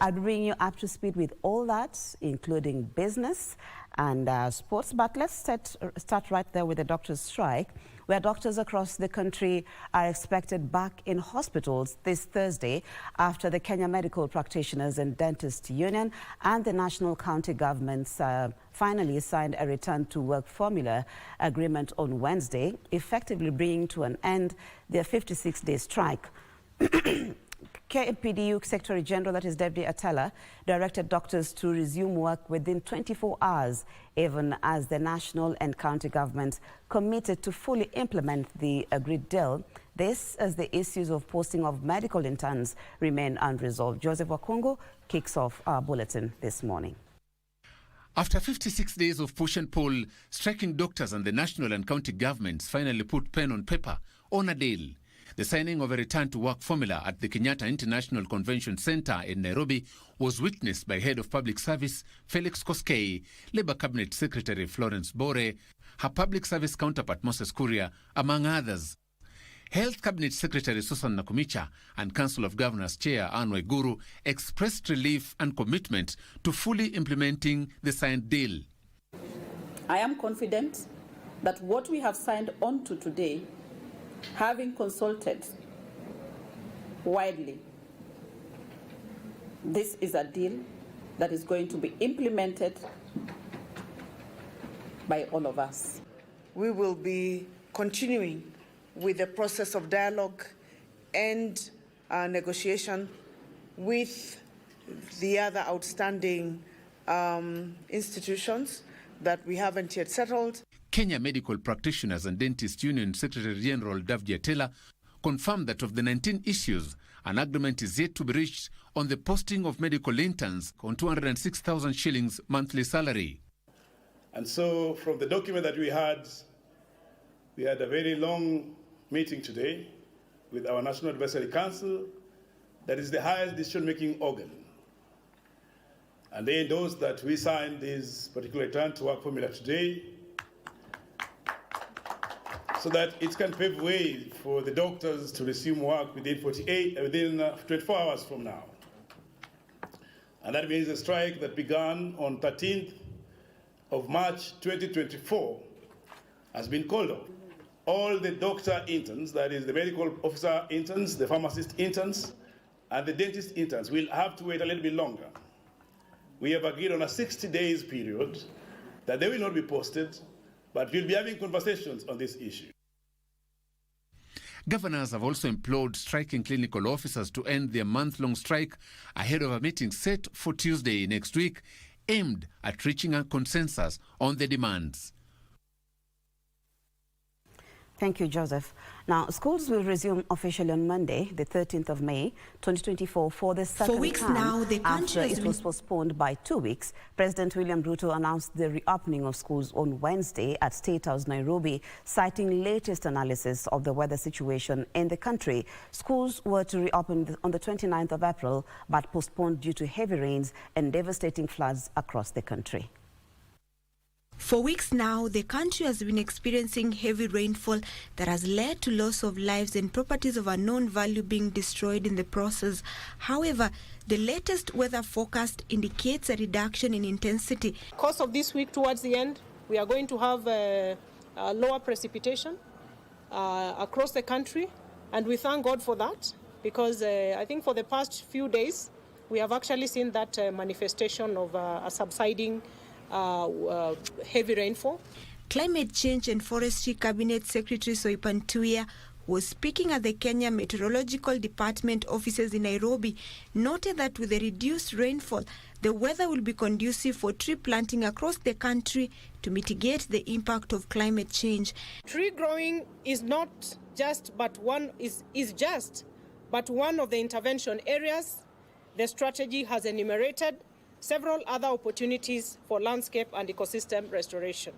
I'll bring you up to speed with all that, including business and sports. But let's start right there with the doctors' strike, where doctors across the country are expected back in hospitals this Thursday after the Kenya Medical Practitioners and Dentists Union and the national county governments finally signed a return to work formula agreement on Wednesday, effectively bringing to an end their 56-day strike. KPDU Secretary General, that is Deputy Atala, directed doctors to resume work within 24 hours, even as the national and county governments committed to fully implement the agreed deal. This as the issues of posting of medical interns remain unresolved. Joseph Wakungu kicks off our bulletin this morning. After 56 days of push and pull, striking doctors and the national and county governments finally put pen on paper on a deal. The signing of a return-to-work formula at the Kenyatta International Convention Centre in Nairobi was witnessed by Head of Public Service Felix Koskei, Labour Cabinet Secretary Florence Bore, her Public Service counterpart Moses Kuria, among others. Health Cabinet Secretary Susan Nakumicha and Council of Governors Chair Anne Waiguru expressed relief and commitment to fully implementing the signed deal. I am confident that what we have signed on to today, having consulted widely, this is a deal that is going to be implemented by all of us. We will be continuing with the process of dialogue and negotiation with the other outstanding institutions that we haven't yet settled. Kenya Medical Practitioners and Dentists Union Secretary General Deputy Atala confirmed that of the 19 issues, an agreement is yet to be reached on the posting of medical interns on 206,000 shillings monthly salary. And so from the document that we had a very long meeting today with our National Advisory Council, that is the highest decision-making organ. And they endorsed that we signed this particular return to work formula today so that it can pave way for the doctors to resume work within 24 hours from now. And that means the strike that began on 13th of March 2024 has been called off. All the doctor interns, that is the medical officer interns, the pharmacist interns, and the dentist interns will have to wait a little bit longer. We have agreed on a 60 days period that they will not be posted, but we'll be having conversations on this issue. Governors have also implored striking clinical officers to end their month-long strike ahead of a meeting set for Tuesday next week, aimed at reaching a consensus on the demands. Thank you, Joseph. Now, schools will resume officially on Monday, the 13th of May, 2024, for the second time now, the after it was postponed by 2 weeks. President William Ruto announced the reopening of schools on Wednesday at State House, Nairobi, citing latest analysis of the weather situation in the country. Schools were to reopen on the 29th of April, but postponed due to heavy rains and devastating floods across the country. For weeks now, the country has been experiencing heavy rainfall that has led to loss of lives and properties of unknown value being destroyed in the process. However, the latest weather forecast indicates a reduction in intensity. Course of this week, towards the end, we are going to have lower precipitation across the country, and we thank God for that, because I think for the past few days, we have actually seen that manifestation of a subsiding heavy rainfall. Climate Change and Forestry Cabinet Secretary Soipan Tuya was speaking at the Kenya Meteorological Department offices in Nairobi, noted that with the reduced rainfall, the weather will be conducive for tree planting across the country to mitigate the impact of climate change. Tree growing is not just but one of the intervention areas. The strategy has enumerated several other opportunities for landscape and ecosystem restoration.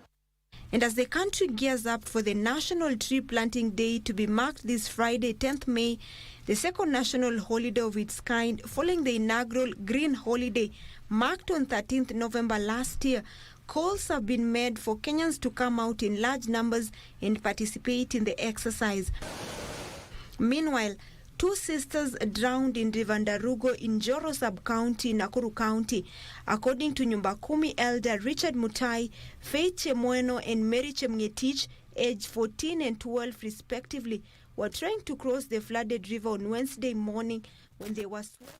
And as the country gears up for the National Tree Planting Day to be marked this Friday, 10th May, the second national holiday of its kind, following the inaugural Green Holiday marked on 13th November last year, calls have been made for Kenyans to come out in large numbers and participate in the exercise. Meanwhile, 2 sisters drowned in River Ndarugo in Njoro Sub-County, Nakuru County. According to Nyumba Kumi elder Richard Mutai, Faith Chemueno and Mary Chemngetich, aged 14 and 12 respectively, were trying to cross the flooded river on Wednesday morning when they were swept.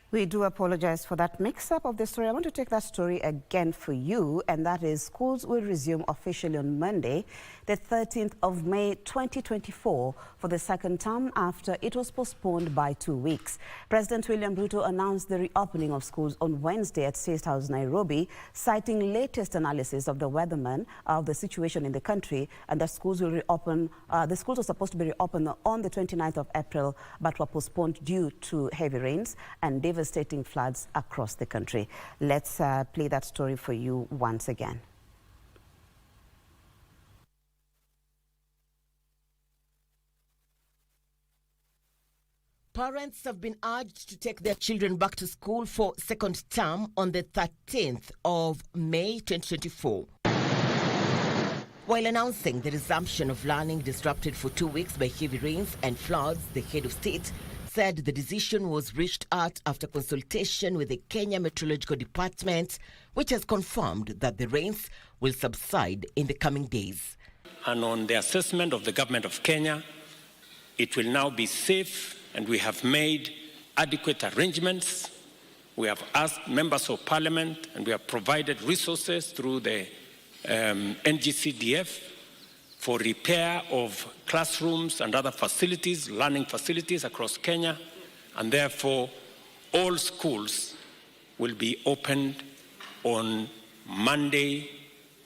We do apologize for that mix-up of the story. I want to take that story again for you, and that is schools will resume officially on Monday, the 13th of May 2024, for the second term after it was postponed by 2 weeks. President William Ruto announced the reopening of schools on Wednesday at State House, Nairobi, citing latest analysis of the weatherman of the situation in the country, and that schools will reopen. The schools were supposed to be reopened on the 29th of April, but were postponed due to heavy rains and devastating floods across the country. Let's play that story for you once again. Parents have been urged to take their children back to school for second term on the 13th of May 2024. While announcing the resumption of learning disrupted for 2 weeks by heavy rains and floods, the head of state said the decision was reached out after consultation with the Kenya Meteorological Department, which has confirmed that the rains will subside in the coming days. And on the assessment of the government of Kenya, it will now be safe, and we have made adequate arrangements. We have asked members of parliament, and we have provided resources through the NGCDF for repair of classrooms and other facilities, learning facilities across Kenya, and therefore all schools will be opened on Monday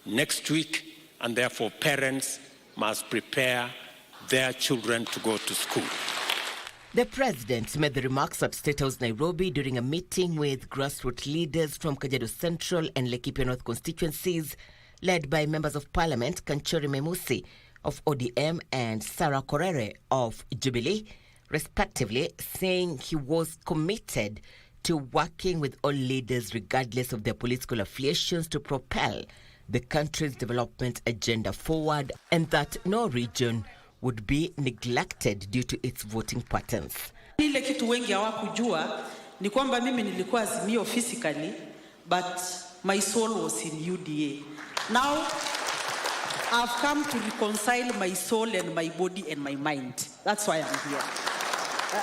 next week, and therefore parents must prepare their children to go to school. The president made the remarks at State House, Nairobi during a meeting with grassroots leaders from Kajiado Central and Laikipia North constituencies, led by members of Parliament Kanchori Memusi of ODM and Sarah Korere of Jubilee, respectively, saying he was committed to working with all leaders regardless of their political affiliations to propel the country's development agenda forward, and that no region would be neglected due to its voting patterns. Ile kitu wengi hawakujua ni kwamba mimi nilikuwa Azimio physically, but my soul was in UDA. Now I've come to reconcile my soul and my body and my mind. That's why I'm here.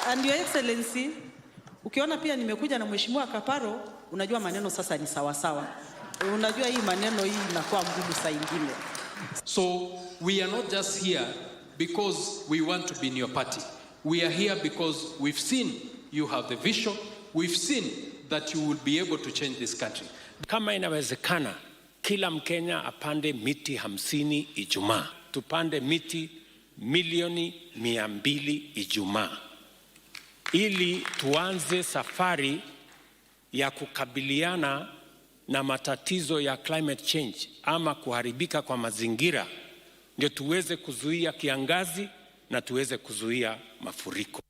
And Your Excellency, ukiona pia nimekuja na Mheshimiwa Kaparo, unajua maneno sasa ni sawa sawa. Unajua hii maneno hii inakuwa ngumu saa ingine. So we are not just here because we want to be in your party. We are here because we've seen you have the vision. We've seen that you will be able to change this country. Kama inawezekana, kila Mkenya apande miti 50 Ijumaa. Tupande miti milioni 200 Ijumaa. Ili tuanze safari ya kukabiliana na matatizo ya climate change ama kuharibika kwa mazingira, ndio tuweze kuzuia kiangazi na tuweze kuzuia mafuriko.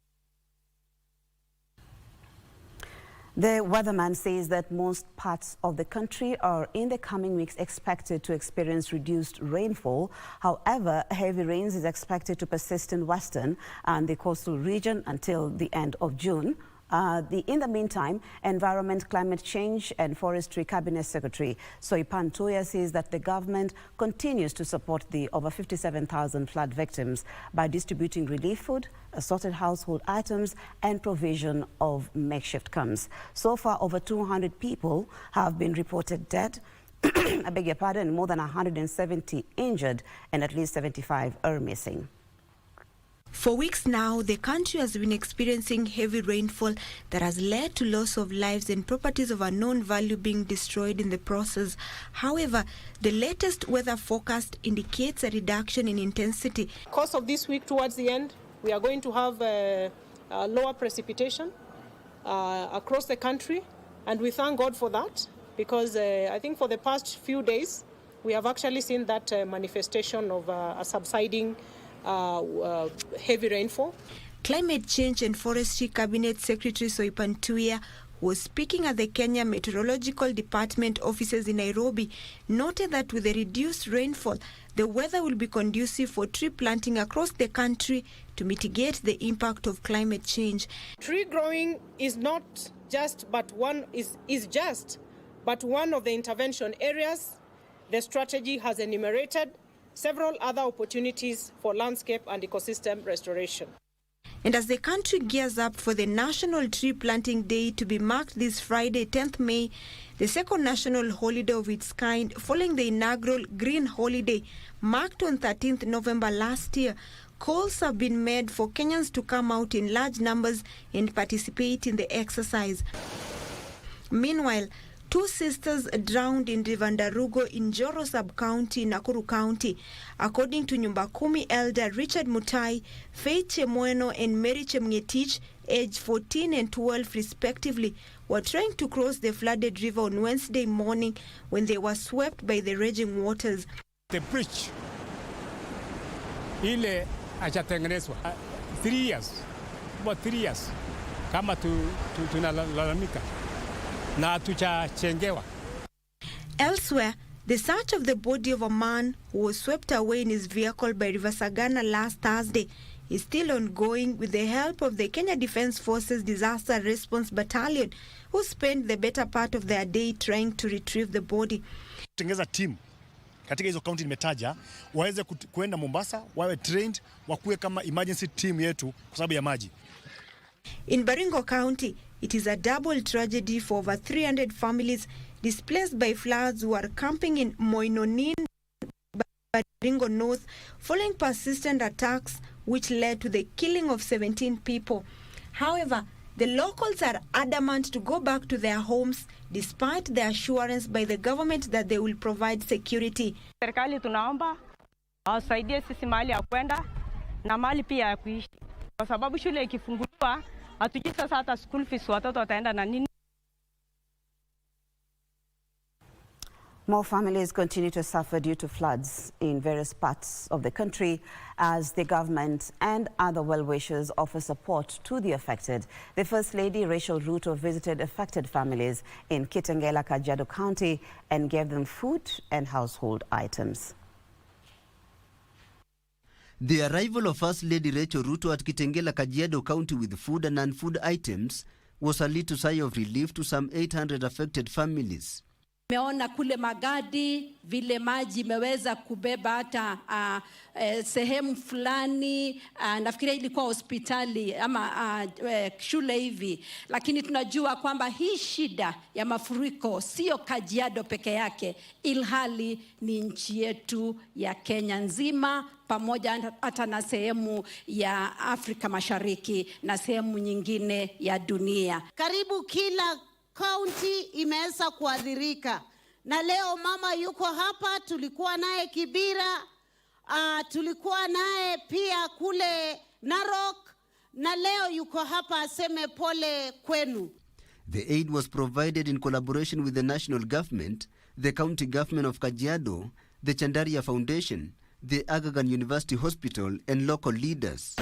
The weatherman says that most parts of the country are in the coming weeks expected to experience reduced rainfall. However, heavy rains is expected to persist in western and the coastal region until the end of June. In the meantime, Environment, Climate Change and Forestry Cabinet Secretary Soipan Tuya says that the government continues to support the over 57,000 flood victims by distributing relief food, assorted household items and provision of makeshift camps. So far, over 200 people have been reported dead, I beg your pardon, more than 170 injured and at least 75 are missing. For weeks now, the country has been experiencing heavy rainfall that has led to loss of lives and properties of unknown value being destroyed in the process. However, the latest weather forecast indicates a reduction in intensity. Course of this week, towards the end, we are going to have lower precipitation across the country, and we thank God for that, because I think for the past few days, we have actually seen that manifestation of a subsiding heavy rainfall. Climate Change and Forestry Cabinet Secretary Soipan Tuya, was speaking at the Kenya Meteorological Department offices in Nairobi, noted that with the reduced rainfall, the weather will be conducive for tree planting across the country to mitigate the impact of climate change. Tree growing is not just but one but one of the intervention areas. The strategy has enumerated several other opportunities for landscape and ecosystem restoration. And as the country gears up for the National Tree Planting Day to be marked this Friday, 10th May, the second national holiday of its kind, following the inaugural Green Holiday marked on 13th November last year, calls have been made for Kenyans to come out in large numbers and participate in the exercise. Meanwhile, 2 sisters drowned in River Ndarugo in Njoro Sub-County, Nakuru County. According to Nyumba Kumi elder Richard Mutai, Faith Chemweno and Mary Chemngetich, aged 14 and 12 respectively, were trying to cross the flooded river on Wednesday morning when they were swept by the raging waters. The bridge, ile hajatengenezwa 3 years, about 3 years, kama tunalalamika. Elsewhere, the search of the body of a man who was swept away in his vehicle by River Sagana last Thursday is still ongoing with the help of the Kenya Defence Forces Disaster Response Battalion, who spent the better part of their day trying to retrieve the body. Tengeza team katika hizo county nimetaja waweze kuenda Mombasa, wawe trained, wakuwe kama emergency team yetu kwa sababu ya maji. In Baringo County, it is a double tragedy for over 300 families displaced by floods who are camping in Moinonin, Baringo North, following persistent attacks which led to the killing of 17 people. However, the locals are adamant to go back to their homes despite the assurance by the government that they will provide security. Serikali tunaomba wasaidie sisi mahali ya kwenda na mahali pia ya kuishi, kwa sababu shule ikifunguliwa hatujui sasa hata school fees watoto wataenda na nini. More families continue to suffer due to floods in various parts of the country as the government and other well-wishers offer support to the affected. The First Lady, Rachel Ruto, visited affected families in Kitengela, Kajiado County and gave them food and household items. The arrival of First Lady Rachel Ruto at Kitengela, Kajiado County with food and non-food items was a little sigh of relief to some 800 affected families. Meona kule Magadi vile maji imeweza kubeba hata sehemu fulani, nafikiria ilikuwa hospitali ama shule hivi, lakini tunajua kwamba hii shida ya mafuriko sio Kajiado peke yake, ilhali ni nchi yetu ya Kenya nzima pamoja hata na sehemu ya Afrika Mashariki na sehemu nyingine ya dunia. Karibu kila kaunti imeweza kuadhirika, na leo mama yuko hapa, tulikuwa naye Kibira, tulikuwa naye pia kule Narok, na leo yuko hapa aseme pole kwenu. The aid was provided in collaboration with the national government, the county government of Kajiado, the Chandaria Foundation, the Aga Khan University Hospital and local leaders.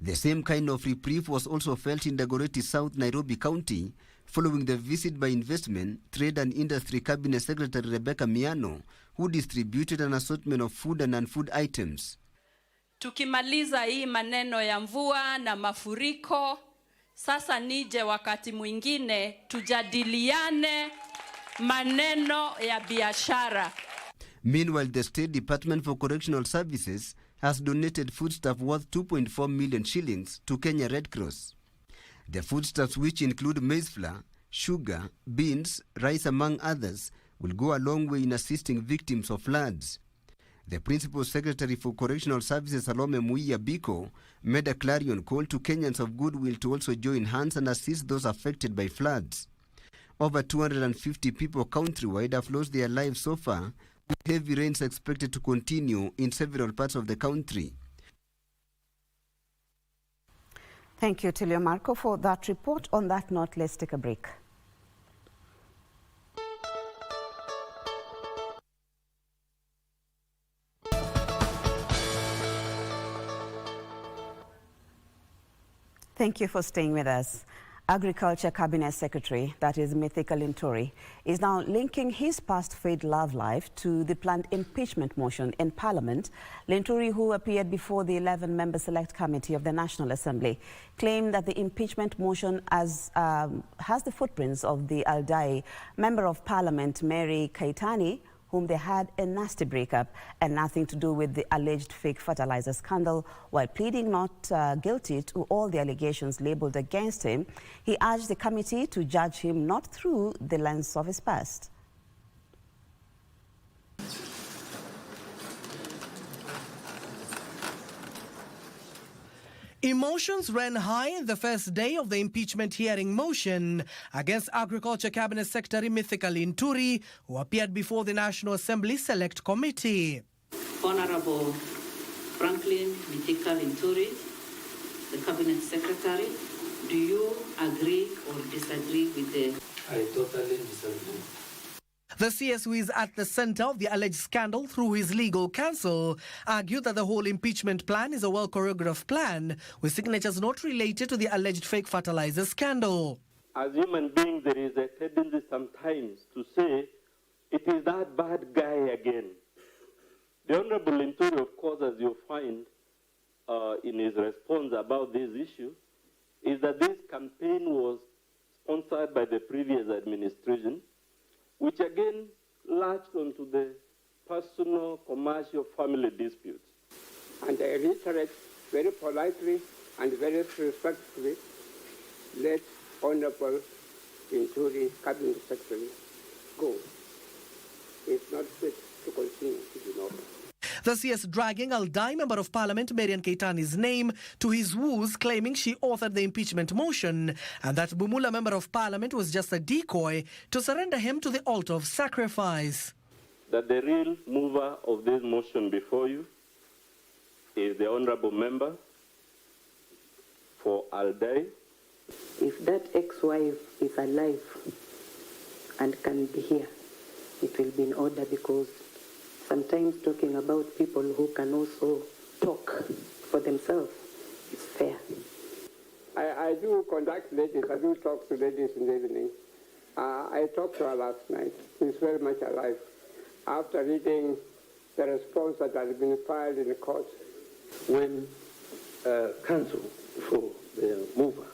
The same kind of reprieve was also felt in Dagoretti South, Nairobi County, following the visit by Investment, Trade and Industry Cabinet Secretary Rebecca Miano, who distributed an assortment of food and non-food items. Tukimaliza hii maneno ya mvua na mafuriko, sasa nije wakati mwingine tujadiliane maneno ya biashara. Meanwhile, the State Department for Correctional Services has donated foodstuff worth 2.4 million shillings to Kenya Red Cross. The foodstuffs, which include maize flour, sugar, beans, rice among others, will go a long way in assisting victims of floods. The Principal Secretary for Correctional Services, Salome Muia Biko, made a clarion call to Kenyans of goodwill to also join hands and assist those affected by floods. Over 250 people countrywide have lost their lives so far, with heavy rains expected to continue in several parts of the country. Thank you, Tilio Marco, for that report. On that note, let's take a break. Thank you for staying with us. Agriculture Cabinet Secretary, that is Mythical Linturi, is now linking his past failed love life to the planned impeachment motion in Parliament. Linturi, who appeared before the 11-member Select Committee of the National Assembly, claimed that the impeachment motion has the footprints of the Aldai Member of Parliament, Mary Kaitani, whom they had a nasty breakup and nothing to do with the alleged fake fertilizer scandal. While pleading not guilty to all the allegations labelled against him, he urged the committee to judge him not through the lens of his past. Emotions ran high in the first day of the impeachment hearing motion against Agriculture Cabinet Secretary Mythical Linturi, who appeared before the National Assembly Select Committee. Honorable Franklin Mythical Linturi, the Cabinet Secretary, do you agree or disagree with the... I totally disagree. The CS, who is at the center of the alleged scandal through his legal counsel, argued that the whole impeachment plan is a well-choreographed plan with signatures not related to the alleged fake fertilizer scandal. As human beings, there is a tendency sometimes to say, it is that bad guy again. The Honorable Linturi, of course, as you'll find in his response about this issue, is that this campaign was sponsored by the previous administration, which again latched onto the personal, commercial, family disputes. And I reiterate very politely and very respectfully, let Honorable Linturi, Cabinet Secretary, go. It's not fit to continue to be known. The CS dragging Aldai Member of Parliament Marian Keitani's name to his woos, claiming she authored the impeachment motion and that Bumula Member of Parliament was just a decoy to surrender him to the altar of sacrifice. That the real mover of this motion before you is the Honorable Member for Aldai. If that ex-wife is alive and can be here, it will be in order, because sometimes talking about people who can also talk for themselves is fair. I do contact ladies. I do talk to ladies in the evening. I talked to her last night. She's very much alive. After reading the response that has been filed in the court. When counsel for the mover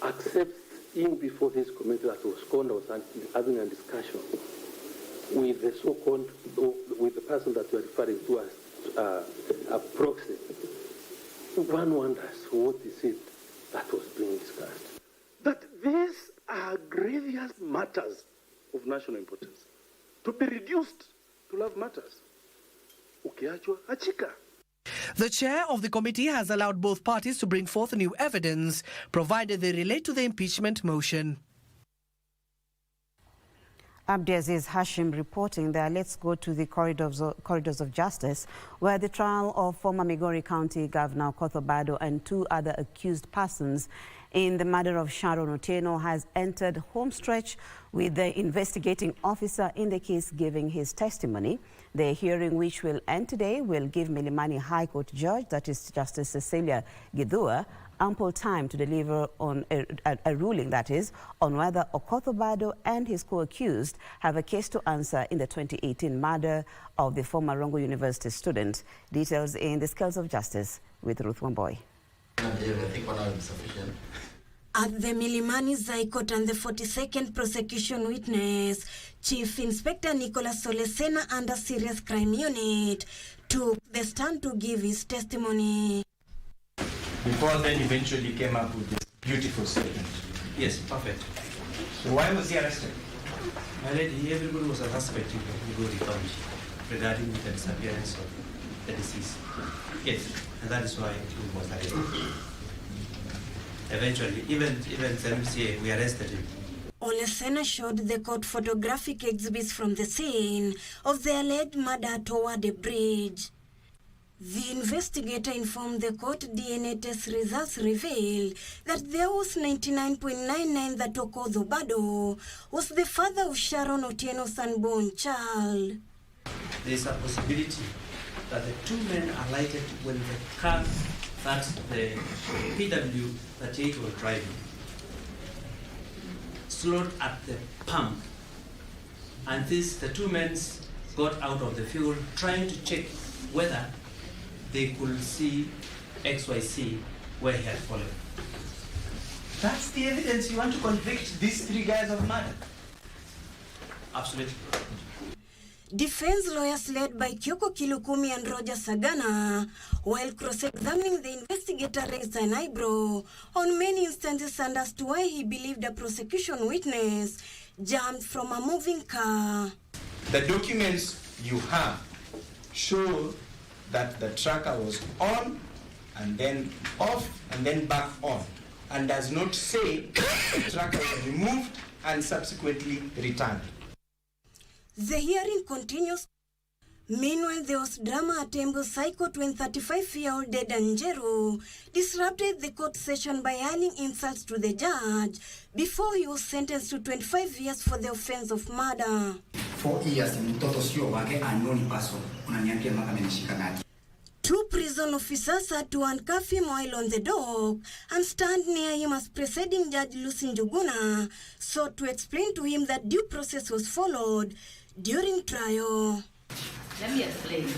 accepts him before this committee that was called, was having a discussion with the so-called, with the person that you are referring to as a proxy, one wonders what is it that was being discussed. That these are grievous matters of national importance to be reduced to love matters. Ukiachwa achika. The chair of the committee has allowed both parties to bring forth new evidence, provided they relate to the impeachment motion. Abdiaziz Hashim reporting there. Let's go to the corridors of justice, where the trial of former Migori County Governor Okoth Obado and two other accused persons in the murder of Sharon Otieno has entered home stretch, with the investigating officer in the case giving his testimony. The hearing, which will end today, will give Milimani High Court Judge, that is Justice Cecilia Githua, ample time to deliver on a ruling, that is, on whether Okoth Obado and his co-accused have a case to answer in the 2018 murder of the former Rongo University student. Details in the Scales of Justice with Ruth Wamboy. At the Milimani High Court, and the 42nd prosecution witness, Chief Inspector Nicholas Solesena under Serious Crime Unit, took the stand to give his testimony. Before then, eventually came up with this beautiful statement. Yes, perfect. So why was he arrested? My lady, everybody was a suspect in Migori County regarding the disappearance of the deceased. Yes, and that is why he was arrested. Eventually, even MCA, we arrested him. Olesena showed the court photographic exhibits from the scene of the alleged murder toward a bridge. The investigator informed the court DNA test results revealed that there was 99.99 that Okoth Obado was the father of Sharon Otieno's unborn child. There is a possibility that the two men alighted when the car that the PW38 was driving. slowed at the pump. And the two men got out of the fuel trying to check whether they could see XYZ where he had fallen. That's the evidence you want to convict these three guys of murder? Absolutely. Defense lawyers led by Kyoko Kilukumi and Roger Sagana, while cross-examining the investigator, raised an eyebrow on many instances and as to why he believed a prosecution witness jumped from a moving car. The documents you have show that the tracker was on and then off and then back on, and does not say the tracker was removed and subsequently returned. The hearing continues. Meanwhile, there was drama at Embu's High Court when 35-year-old Dedan Njeru disrupted the court session by hurling insults to the judge before he was sentenced to 25 years for the offense of murder. 4 years mtoto sio wake, unknown person. Unaniambia mpaka amenishika naje. Two prison officers had to handcuff him while on the dock and stand near him as presiding Judge Lucy Njuguna sought to explain to him that due process was followed during trial. Let me explain.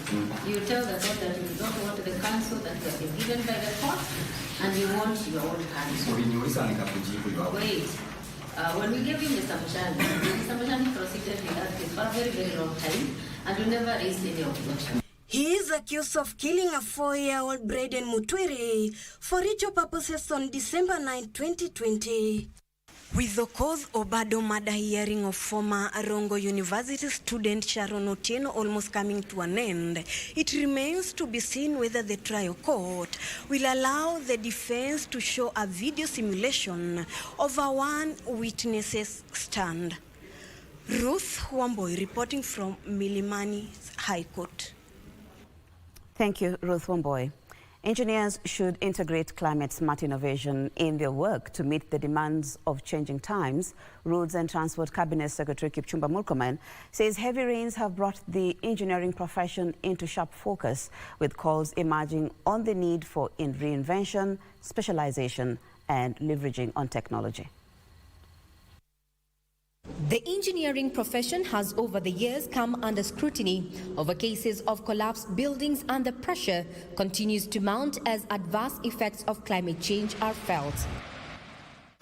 You tell the court that you don't want the counsel that you have been given by the court, and you want your own counsel. Wait. When we gave him Mr. Mushani proceeded with that case for a very, very long time, and we never raised any objection. He is accused of killing a 4-year-old Braden Mutwiri for ritual purposes on December 9, 2020. With the cause Obado murder hearing of former Arongo University student Sharon Otieno almost coming to an end, it remains to be seen whether the trial court will allow the defense to show a video simulation of a one witness's stand. Ruth Wamboy reporting from Milimani High Court. Thank you, Ruth Wamboy. Engineers should integrate climate-smart innovation in their work to meet the demands of changing times. Roads and Transport Cabinet Secretary Kipchumba Murkomen says heavy rains have brought the engineering profession into sharp focus, with calls emerging on the need for reinvention, specialization, and leveraging on technology. The engineering profession has over the years come under scrutiny over cases of collapsed buildings, and the pressure continues to mount as adverse effects of climate change are felt.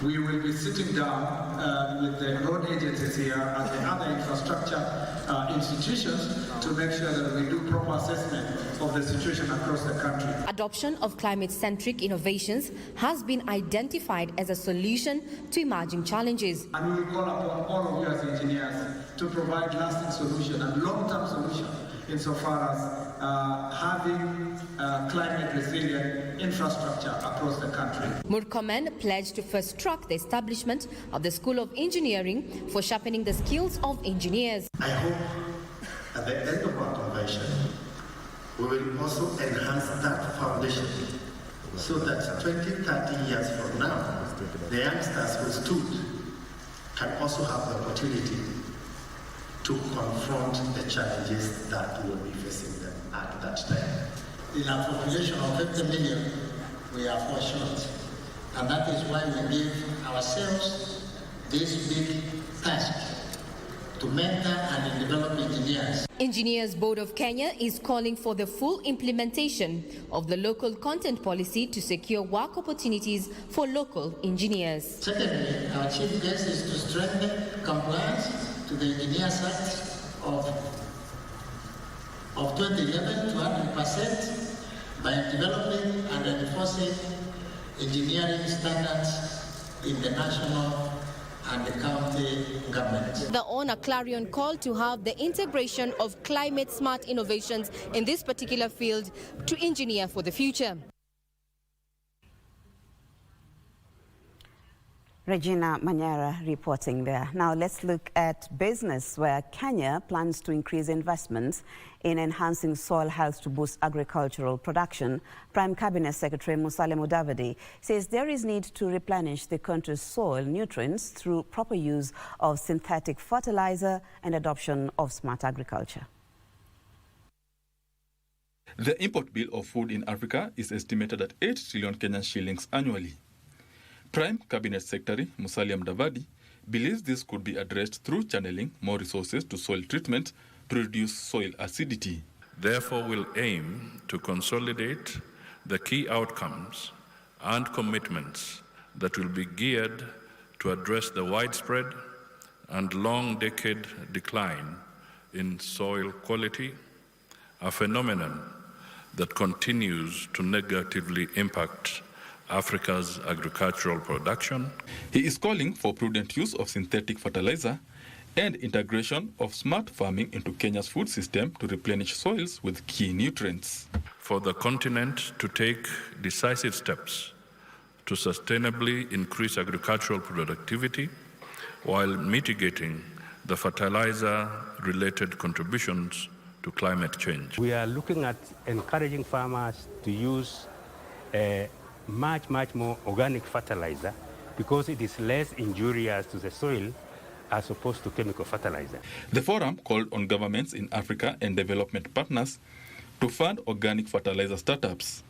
We will be sitting down with the road agencies here and the other infrastructure institutions to make sure that we do proper assessment of the situation across the country. Adoption of climate-centric innovations has been identified as a solution to emerging challenges. And we will call upon all of you as engineers to provide lasting solution and long-term solution insofar as having climate-resilient infrastructure across the country. Murkomen pledged to first track the establishment of the School of Engineering for sharpening the skills of engineers. I hope at the end of our convention, we will also enhance that foundation so that 20, 30 years from now, the youngsters who stood can also have the opportunity to confront the challenges that will be facing them at that time. In a population of 50 million, we are 4 short. And that is why we give ourselves this big task to mentor and develop engineers. Engineers Board of Kenya is calling for the full implementation of the local content policy to secure work opportunities for local engineers. Secondly, our chief guest is to strengthen compliance to the Engineers Act of 2011 to 100% by developing and enforcing engineering standards in the national and the county government. The on a clarion call to have the integration of climate-smart innovations in this particular field to engineer for the future. Regina Manyara reporting there. Now let's look at business, where Kenya plans to increase investments in enhancing soil health to boost agricultural production. Prime Cabinet Secretary Musalia Mudavadi says there is need to replenish the country's soil nutrients through proper use of synthetic fertilizer and adoption of smart agriculture. The import bill of food in Africa is estimated at 8 trillion Kenyan shillings annually. Prime Cabinet Secretary Musalia Mudavadi believes this could be addressed through channeling more resources to soil treatment to reduce soil acidity. Therefore, we'll aim to consolidate the key outcomes and commitments that will be geared to address the widespread and long-decade decline in soil quality, a phenomenon that continues to negatively impact Africa's agricultural production. He is calling for prudent use of synthetic fertilizer and integration of smart farming into Kenya's food system to replenish soils with key nutrients. For the continent to take decisive steps to sustainably increase agricultural productivity while mitigating the fertilizer-related contributions to climate change. We are looking at encouraging farmers to use much more organic fertilizer because it is less injurious to the soil as opposed to chemical fertilizer. The forum called on governments in Africa and development partners to fund organic fertilizer startups.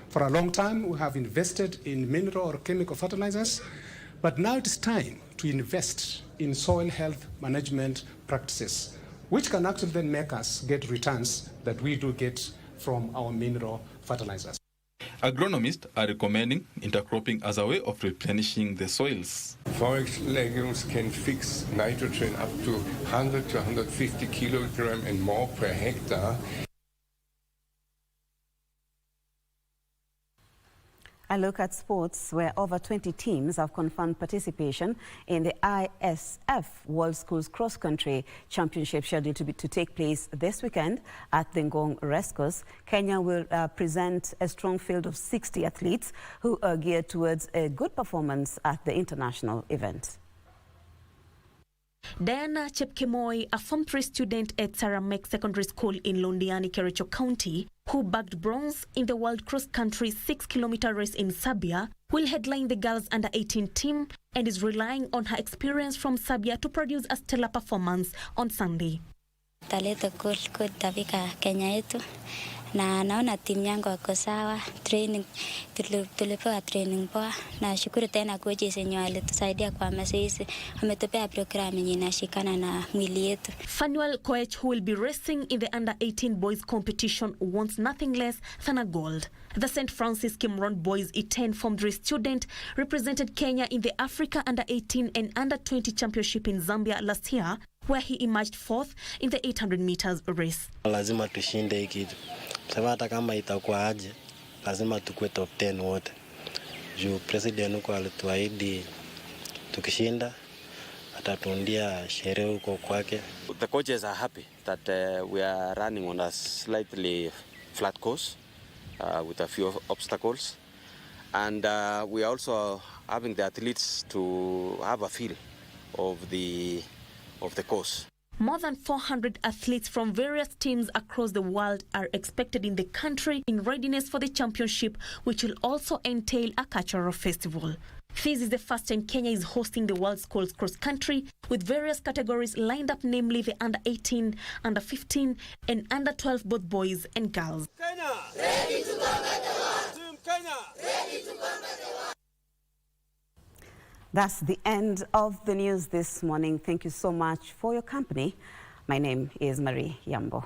For a long time, we have invested in mineral or chemical fertilizers, but now it is time to invest in soil health management practices, which can actually then make us get returns that we do get from our mineral fertilizers. Agronomists are recommending intercropping as a way of replenishing the soils. Forage legumes can fix nitrogen up to 100 to 150 kilograms and more per hectare. A look at sports, where over 20 teams have confirmed participation in the ISF World Schools Cross Country Championship scheduled to take place this weekend at the Ngong Rescos. Kenya will present a strong field of 60 athletes who are geared towards a good performance at the international event. Diana Chepkemoi, a Form 3 student at Saramek Secondary School in Londiani, Kericho County, who bagged bronze in the World Cross Country 6-kilometer race in Serbia, will headline the girls under-18 team and is relying on her experience from Serbia to produce a stellar performance on Sunday. Taleta good tafika Kenya yetu na naona timu yangu wako sawa. Training tulipewa training poa na shukuru tena coaches wenye walitusaidia kwa mazoezi, wametupea program yenye inashikana na mwili yetu. Fanuel Koech, who will be racing in the under-18 boys competition, wants nothing less than a gold. The St. Francis Kimron boys E10 Form 3 student represented Kenya in the Africa under-18 and under-20 championship in Zambia last year, where he emerged fourth in the 800 meters race. Lazima tushinde hii kitu. Sababu hata kama itakuwa aje, lazima tukue top 10 wote. Juu president huko alituahidi tukishinda atatuundia sherehe huko kwake. The coaches are happy that we are running on a slightly flat course with a few obstacles, and we are also having the athletes to have a feel of the course. More than 400 athletes from various teams across the world are expected in the country in readiness for the championship, which will also entail a cultural festival. This is the first time Kenya is hosting the World Schools Cross Country, with various categories lined up, namely the under-18, under-15 and under-12, both boys and girls. Kenya, ready to combat the world. Team Kenya, ready to combat the world. That's the end of the news this morning. Thank you so much for your company. My name is Marie Yambo.